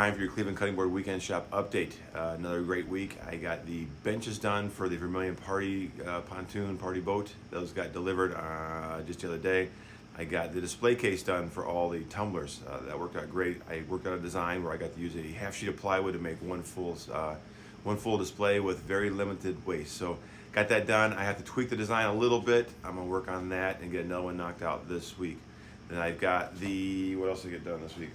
time for your Cleveland Cutting Board Weekend Shop update. Another great week. I got the benches done for the Vermillion party pontoon party boat. Those got delivered just the other day. I got the display case done for all the tumblers. That worked out great. I worked out a design where I got to use a half sheet of plywood to make one full display with very limited waste. So got that done. I have to tweak the design a little bit. I'm gonna work on that and get another one knocked out this week. Then I've got the, what else did I get done this week?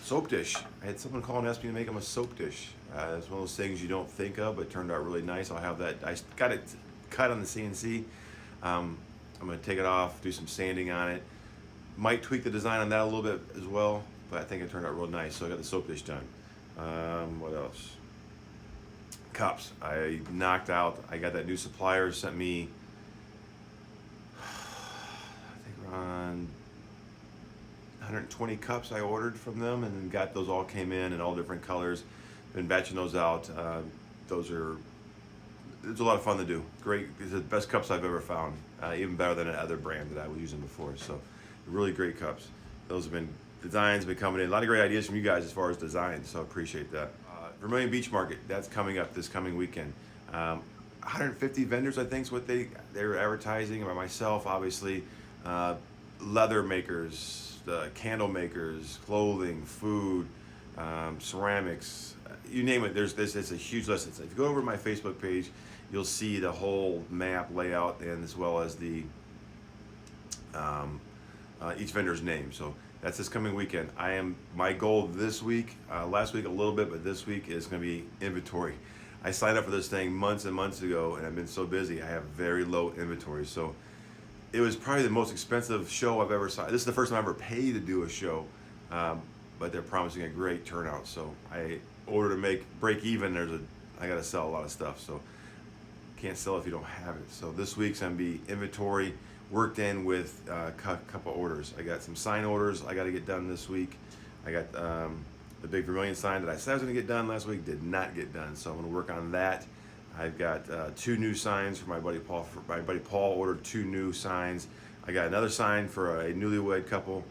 Soap dish. I had someone call and ask me to make them a soap dish. It's one of those things you don't think of, but it turned out really nice. I'll have that. I got it cut on the CNC. I'm going to take it off, do some sanding on it. Might tweak the design on that a little bit as well, but I think it turned out real nice. So I got the soap dish done. What else? Cups. I knocked out. I got that new supplier sent me, I think around 120 cups I ordered from them, and got those all came in all different colors. Been batching those out. It's a lot of fun to do. Great. These are the best cups I've ever found. Even better than another brand that I was using before. So really great cups. Those have been, designs been coming in. A lot of great ideas from you guys as far as design, so I appreciate that. Vermillion Beach Market, that's coming up this coming weekend. 150 vendors, I think, is what they're advertising. By myself, obviously, leather makers, candle makers, clothing, food, ceramics, you name it. It's a huge list. If you go over to my Facebook page, you'll see the whole map layout, and as well as the each vendor's name. So that's this coming weekend. My goal this week, last week a little bit, but this week is going to be inventory. I signed up for this thing months and months ago, and I've been so busy. I have very low inventory. So it was probably the most expensive show I've ever signed. This is the first time I ever paid to do a show, but they're promising a great turnout. So I order to break even. I got to sell a lot of stuff. So can't sell if you don't have it. So this week's gonna be inventory worked in with a couple orders. I got some sign orders I got to get done this week. I got the big Vermillion sign that I said I was gonna get done last week, did not get done. So I'm gonna work on that. I've got 2 new signs for my buddy Paul. My buddy Paul ordered 2 new signs. I got another sign for a newlywed couple,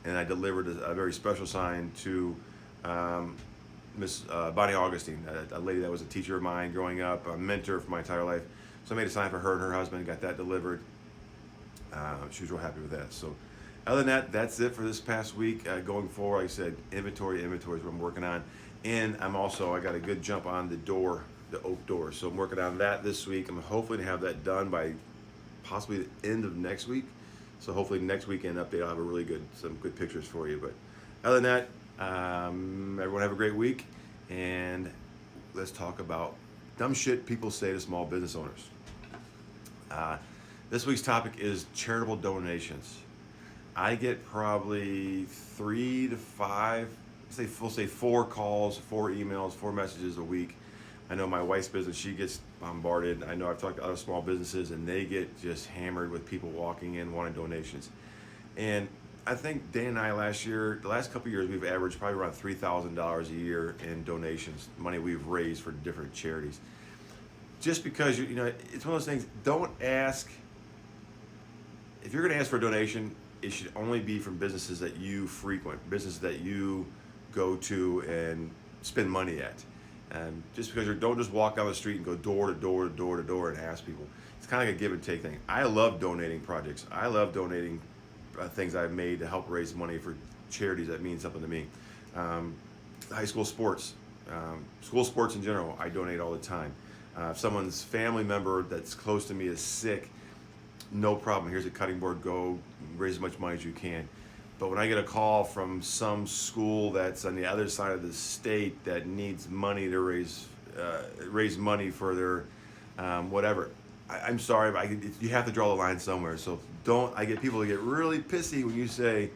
and I delivered a very special sign to Miss Bonnie Augustine, a lady that was a teacher of mine growing up, a mentor for my entire life. So I made a sign for her and her husband, got that delivered. She was real happy with that. So other than that, that's it for this past week. Going forward, like I said, inventory is what I'm working on. And I got a good jump on the door, the oak door. So I'm working on that this week. I'm hopefully to have that done by possibly the end of next week. So hopefully next weekend update, I'll have some good pictures for you. But other than that, everyone have a great week, and let's talk about dumb shit people say to small business owners. This week's topic is charitable donations. I get probably 3 to 5, we'll say 4 calls, 4 emails, 4 messages a week. I know my wife's business, she gets bombarded. I know I've talked to other small businesses, and they get just hammered with people walking in wanting donations. And I think Dan and I the last couple of years, we've averaged probably around $3,000 a year in donations, money we've raised for different charities. Just because, it's one of those things, don't ask. If you're going to ask for a donation, it should only be from businesses that you frequent, businesses that you go to and spend money at. Just because don't just walk down the street and go door to door to door to door and ask people. It's kind of like a give and take thing. I love donating projects. I love donating things I've made to help raise money for charities that mean something to me. High school sports, school sports in general, I donate all the time. If someone's family member that's close to me is sick, no problem. Here's a cutting board, go raise as much money as you can. But when I get a call from some school that's on the other side of the state that needs money to raise money for their whatever, I'm sorry, but you have to draw the line somewhere. So I get people to get really pissy when you say,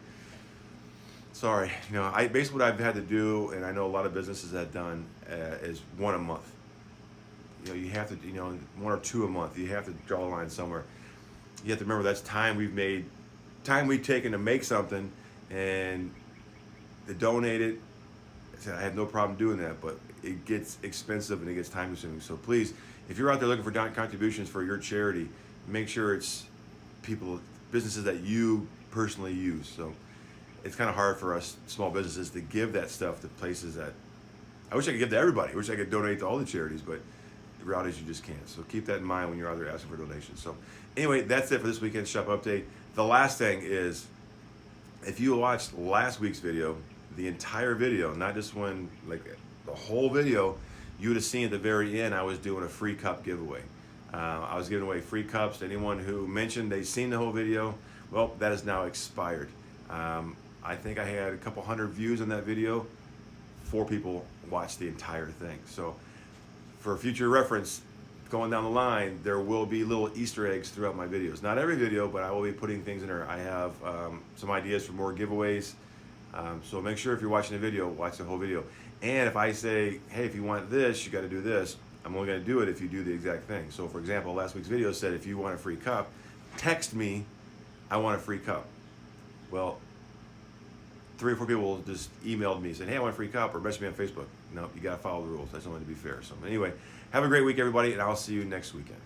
sorry. Basically what I've had to do, and I know a lot of businesses have done, is 1 a month. You have to, 1 or 2 a month. You have to draw the line somewhere. You have to remember that's time we've taken to make something, and to donate it. I have no problem doing that, but it gets expensive and it gets time consuming. So please, if you're out there looking for contributions for your charity, make sure it's businesses that you personally use. So it's kind of hard for us small businesses to give that stuff to places that I wish I could give to everybody. I wish I could donate to all the charities, but the reality is you just can't. So keep that in mind when you're out there asking for donations. So anyway, that's it for this weekend's shop update. The last thing is, if you watched last week's video, the entire video, not just one, like the whole video, you would have seen at the very end I was doing a free cup giveaway. I was giving away free cups to anyone who mentioned they'd seen the whole video. Well, that is now expired. I think I had a couple hundred views on that video. 4 people watched the entire thing. So for future reference, going down the line, there will be little Easter eggs throughout my videos. Not every video, but I will be putting things in there. I have some ideas for more giveaways. So make sure if you're watching the video, watch the whole video. And if I say, hey, if you want this, you got to do this, I'm only going to do it if you do the exact thing. So for example, last week's video said, if you want a free cup, text me, I want a free cup. Well, 3 or 4 people just emailed me saying, hey, I want a free cup, or messaged me on Facebook. No, you got to follow the rules. That's only to be fair. So anyway, have a great week, everybody, and I'll see you next weekend.